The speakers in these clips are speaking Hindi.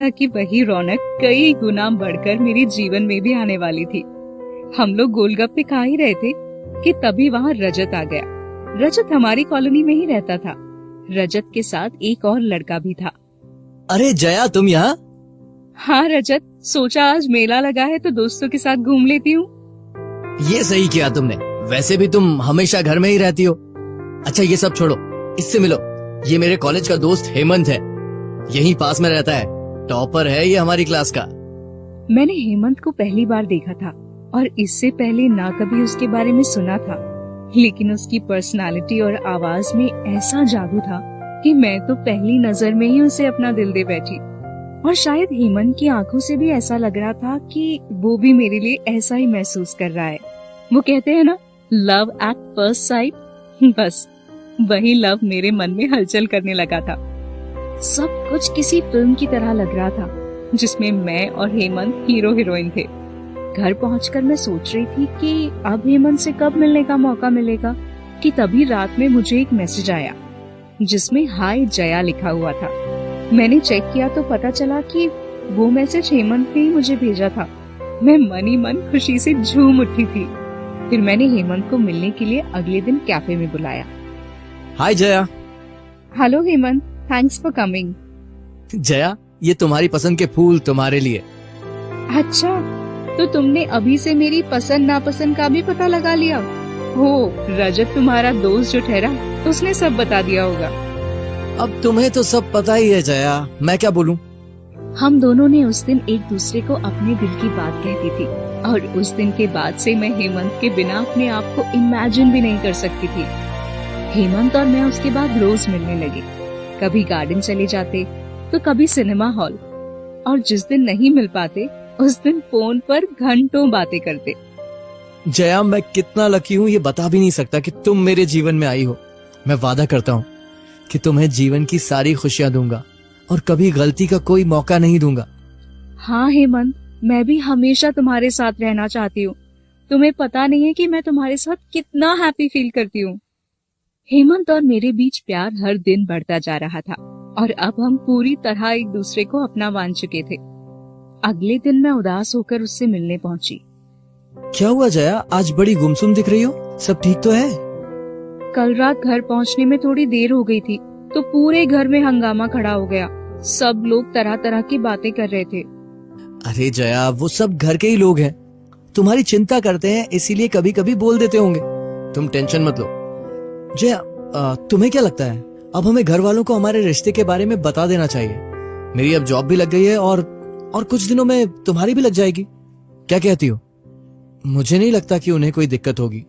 कि वही रौनक कई गुना बढ़कर मेरे जीवन में भी आने वाली थी। हम लोग गोलगप्पे खा ही रहे थे कि तभी वहाँ रजत आ गया। रजत हमारी कॉलोनी में ही रहता था। रजत के साथ एक और लड़का भी था। अरे जया, तुम यहाँ? हाँ रजत, सोचा आज मेला लगा है तो दोस्तों के साथ घूम लेती हूँ। ये सही किया तुमने। वैसे भी तुम हमेशा घर में ही रहती हो। अच्छा ये सब छोड़ो, इससे मिलो। ये मेरे कॉलेज का दोस्त हेमंत है, यहीं पास में रहता है। टॉपर है ये हमारी क्लास का। मैंने हेमंत को पहली बार देखा था और इससे पहले ना कभी उसके बारे में सुना था, लेकिन उसकी पर्सनालिटी और आवाज में ऐसा जादू था कि मैं तो पहली नजर में ही उसे अपना दिल दे बैठी। और शायद हेमंत की आंखों से भी ऐसा लग रहा था कि वो भी मेरे लिए ऐसा ही महसूस कर रहा है। वो कहते हैं ना, लव एट फर्स्ट साइट। बस वही लव मेरे मन में हलचल करने लगा था। सब कुछ किसी फिल्म की तरह लग रहा था जिसमें मैं और हेमंत हीरो हीरोइन थे। घर पहुंचकर मैं सोच रही थी कि अब हेमंत से कब मिलने का मौका मिलेगा कि तभी रात में मुझे एक मैसेज आया जिसमें हाय जया लिखा हुआ था। मैंने चेक किया तो पता चला कि वो मैसेज हेमंत ने ही मुझे भेजा था। मैं मन ही मन खुशी से झूम उठी थी। फिर मैंने हेमंत को मिलने के लिए अगले दिन कैफे में बुलाया। Hi Jaya. Hello Hemant, thanks for coming. Jaya, ये तुम्हारी पसंद के फूल तुम्हारे लिए। अच्छा, तो तुमने अभी से मेरी पसंद नापसंद का भी पता लगा लिया? हो, रजत तुम्हारा दोस्त जो ठहरा उसने सब बता दिया होगा। अब तुम्हें तो सब पता ही है जया, मैं क्या बोलूं। हम दोनों ने उस दिन एक दूसरे को अपने दिल की बात कहती थी और उस दिन के बाद से मैं हेमंत के बिना अपने आप को इमेजिन भी नहीं कर सकती थी। हेमंत और मैं उसके बाद रोज मिलने लगे। कभी गार्डन चले जाते तो कभी सिनेमा हॉल, और जिस दिन नहीं मिल पाते उस दिन फोन पर घंटों बातें करते। जया, मैं कितना लकी हूँ ये बता भी नहीं सकता कि तुम मेरे जीवन में आई हो। मैं वादा करता हूँ कि तुम्हें जीवन की सारी खुशियाँ दूंगा और कभी गलती का कोई मौका नहीं दूंगा। हाँ हेमंत, मैं भी हमेशा तुम्हारे साथ रहना चाहती हूँ। तुम्हें पता नहीं है कि मैं तुम्हारे साथ कितना हैप्पी फील करती हूँ। हेमंत और मेरे बीच प्यार हर दिन बढ़ता जा रहा था और अब हम पूरी तरह एक दूसरे को अपना मान चुके थे। अगले दिन मैं उदास होकर उससे मिलने पहुंची। क्या हुआ जया, आज बड़ी गुमसुम दिख रही हो? सब ठीक तो है? कल रात घर पहुंचने में थोड़ी देर हो गई थी तो पूरे घर में हंगामा खड़ा हो गया। सब लोग तरह तरह की बातें कर रहे थे। अरे जया, वो सब घर के ही लोग हैं, तुम्हारी चिंता करते हैं, इसीलिए कभी कभी बोल देते होंगे। तुम टेंशन मत लो। जया, तुम्हें क्या लगता है अब हमें घर वालों को हमारे रिश्ते के बारे में बता देना चाहिए? मेरी अब जॉब भी लग गई है और कुछ दिनों में तुम्हारी भी लग जाएगी। क्या कहती हो? मुझे नहीं लगता कि उन्हें कोई दिक्कत होगी।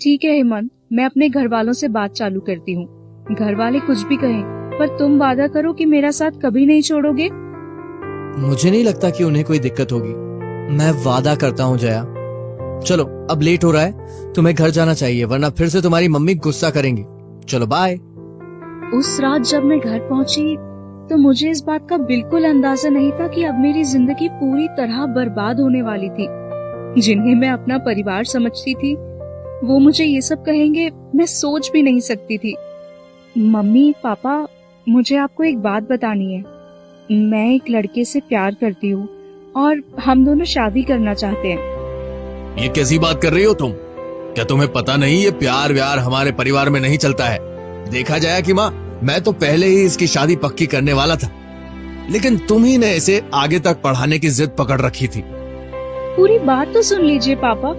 ठीक है हेमंत, मैं अपने घर वालों से बात चालू करती हूँ। घर वाले कुछ भी कहें, पर तुम वादा करो कि मेरा साथ कभी नहीं छोड़ोगे। मुझे नहीं लगता कि उन्हें कोई दिक्कत होगी, मैं वादा करता हूँ जया। चलो अब लेट हो रहा है, तुम्हें घर जाना चाहिए वरना फिर से तुम्हारी मम्मी गुस्सा करेंगी। चलो बाय। उस रात जब मैं घर पहुंची तो मुझे इस बात का बिल्कुल अंदाजा नहीं था कि अब मेरी जिंदगी पूरी तरह बर्बाद होने वाली थी। जिन्हें मैं अपना परिवार समझती थी वो मुझे ये सब कहेंगे, मैं सोच भी नहीं सकती थी। मम्मी पापा, मुझे आपको एक बात बतानी है। मैं एक लड़के से प्यार करती हूँ और हम दोनों शादी करना चाहते हैं। ये कैसी बात कर रही हो तुम? क्या तुम्हें पता नहीं ये प्यार व्यार हमारे परिवार में नहीं चलता है? देखा जाए कि माँ, मैं तो पहले ही इसकी शादी पक्की करने वाला था, लेकिन तुम ही ने इसे आगे तक पढ़ाने की जिद पकड़ रखी थी। पूरी बात तो सुन लीजिए पापा।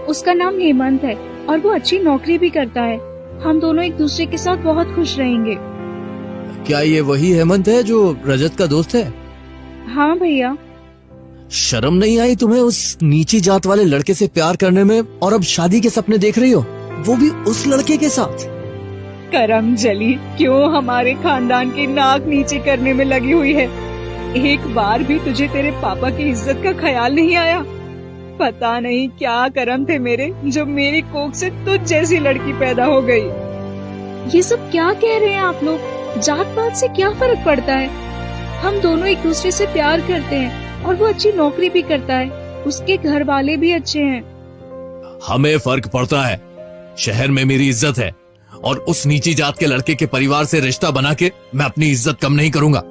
उसका नाम हेमंत है और वो अच्छी नौकरी भी करता है। हम दोनों एक दूसरे के साथ बहुत खुश रहेंगे। क्या ये वही हेमंत है जो रजत का दोस्त है? हाँ भैया। शर्म नहीं आई तुम्हें उस नीची जात वाले लड़के से प्यार करने में, और अब शादी के सपने देख रही हो, वो भी उस लड़के के साथ? करम जली क्यों हमारे खानदान की नाक नीचे करने में लगी हुई है। एक बार भी तुझे तेरे पापा की इज्जत का ख्याल नहीं आया? पता नहीं क्या करम थे मेरे जो मेरी कोख से तुझ जैसी लड़की पैदा हो गई। ये सब क्या कह रहे हैं आप लोग? जात पात से क्या फर्क पड़ता है? हम दोनों एक दूसरे से प्यार करते हैं और वो अच्छी नौकरी भी करता है, उसके घर वाले भी अच्छे हैं। हमें फर्क पड़ता है। शहर में मेरी इज्जत है और उस नीची जात के लड़के के परिवार से रिश्ता बना के मैं अपनी इज्जत कम नहीं करूंगा।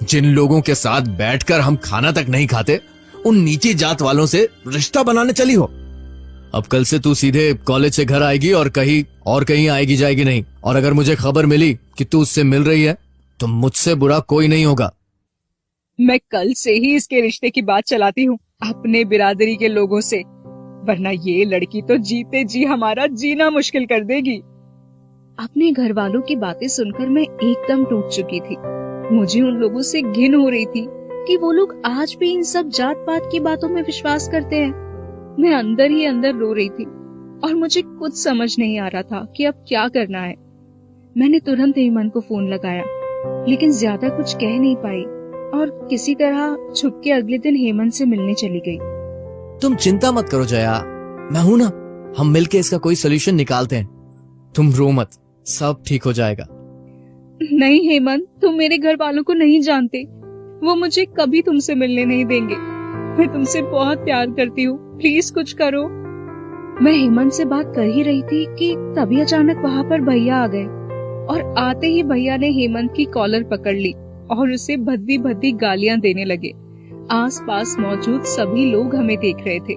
जिन लोगों के साथ बैठकर हम खाना तक नहीं खाते, उन नीची जात वालों से रिश्ता बनाने चली हो। अब कल से तू सीधे कॉलेज से घर आएगी और कहीं आएगी जाएगी नहीं। और अगर मुझे खबर मिली कि तू उससे मिल रही है तो मुझसे बुरा कोई नहीं होगा। मैं कल से ही इसके रिश्ते की बात चलाती हूँ अपने बिरादरी के लोगों से, वरना ये लड़की तो जीते जी हमारा जीना मुश्किल कर देगी। अपने घर वालों की बातें सुनकर मैं एकदम टूट चुकी थी। मुझे उन लोगों से घिन हो रही थी कि वो लोग आज भी इन सब जात पात की बातों में विश्वास करते हैं। मैं अंदर ही अंदर रो रही थी और मुझे कुछ समझ नहीं आ रहा था कि अब क्या करना है। मैंने तुरंत हेमंत को फोन लगाया, लेकिन ज्यादा कुछ कह नहीं पाई और किसी तरह छुप के अगले दिन हेमंत से मिलने चली गई। तुम चिंता मत करो जया, मैं हूं ना। हम मिलके इसका कोई सोल्यूशन निकालते हैं। तुम रो मत, सब ठीक हो जाएगा। नहीं हेमंत, तुम मेरे घर वालों को नहीं जानते। वो मुझे कभी तुमसे मिलने नहीं देंगे। मैं तुमसे बहुत प्यार करती हूँ, प्लीज कुछ करो। मैं हेमंत से बात कर ही रही थी कि तभी अचानक वहाँ पर भैया आ गए और आते ही भैया ने हेमंत की कॉलर पकड़ ली और उसे भद्दी भद्दी गालियां देने लगे। आसपास मौजूद सभी लोग हमें देख रहे थे।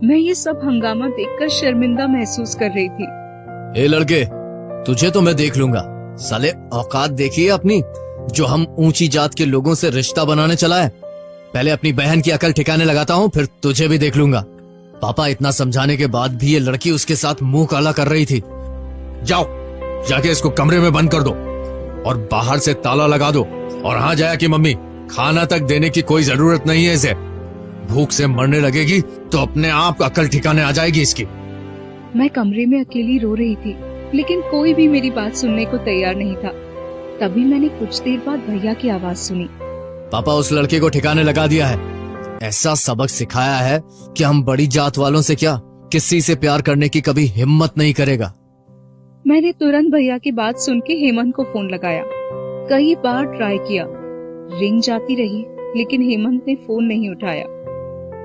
मैं ये सब हंगामा देखकर शर्मिंदा महसूस कर रही थी। ए लड़के, तुझे तो मैं देख लूंगा। साले औकात देखिए अपनी, जो हम ऊंची जात के लोगों से रिश्ता बनाने चला है। पहले अपनी बहन की अकल ठिकाने लगाता हूँ, फिर तुझे भी देख लूंगा। पापा इतना समझाने के बाद भी ये लड़की उसके साथ मुंह काला कर रही थी। जाओ, जाके इसको कमरे में बंद कर दो और बाहर से ताला लगा दो। और हाँ जया की मम्मी, खाना तक देने की कोई जरूरत नहीं है इसे। भूख से मरने लगेगी तो अपने आप अकल ठिकाने आ जाएगी इसकी। मैं कमरे में अकेली रो रही थी, लेकिन कोई भी मेरी बात सुनने को तैयार नहीं था। तभी मैंने कुछ देर बाद भैया की आवाज सुनी। पापा उस लड़के को ठिकाने लगा दिया है। ऐसा सबक सिखाया है कि हम बड़ी जात वालों से क्या, किसी से प्यार करने की कभी हिम्मत नहीं करेगा। मैंने तुरंत भैया की बात सुन के हेमंत को फोन लगाया। कई बार ट्राई किया, रिंग जाती रही, लेकिन हेमंत ने फोन नहीं उठाया।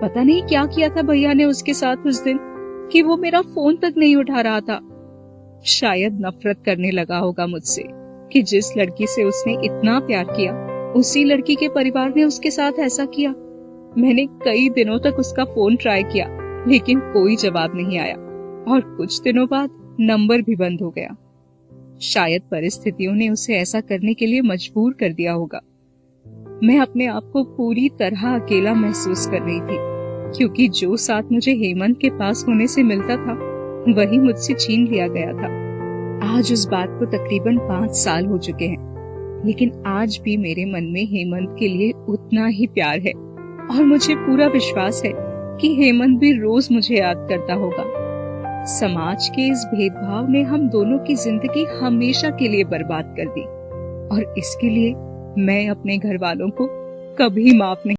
पता नहीं क्या किया था भैया ने उसके साथ उस दिन कि वो मेरा फोन तक नहीं उठा रहा था। शायद नफरत करने लगा होगा मुझसे कि जिस लड़की से उसने इतना प्यार किया, उसी लड़की के परिवार ने उसके साथ ऐसा किया। मैंने कई दिनों तक उसका फोन ट्राई किया, लेकिन कोई जवाब नहीं आया और कुछ दिनों बाद नंबर भी बंद हो गया। शायद परिस्थितियों ने उसे ऐसा करने के लिए मजबूर कर दिया होगा। मैं अपने आप को पूरी तरह अकेला महसूस कर रही थी, क्योंकि जो साथ मुझे हेमंत के पास होने से मिलता था, वही मुझसे छीन लिया गया था। आज उस बात को तकरीबन 5 साल हो चुके हैं, लेकिन आज भी मेरे मन में हेमंत के लिए उतना ही प्यार है और मुझे पूरा विश्वास है कि हेमंत भी रोज मुझे याद करता होगा। समाज के इस भेदभाव ने हम दोनों की जिंदगी हमेशा के लिए बर्बाद कर दी और इसके लिए मैं अपने घर वालों को कभी माफ नहीं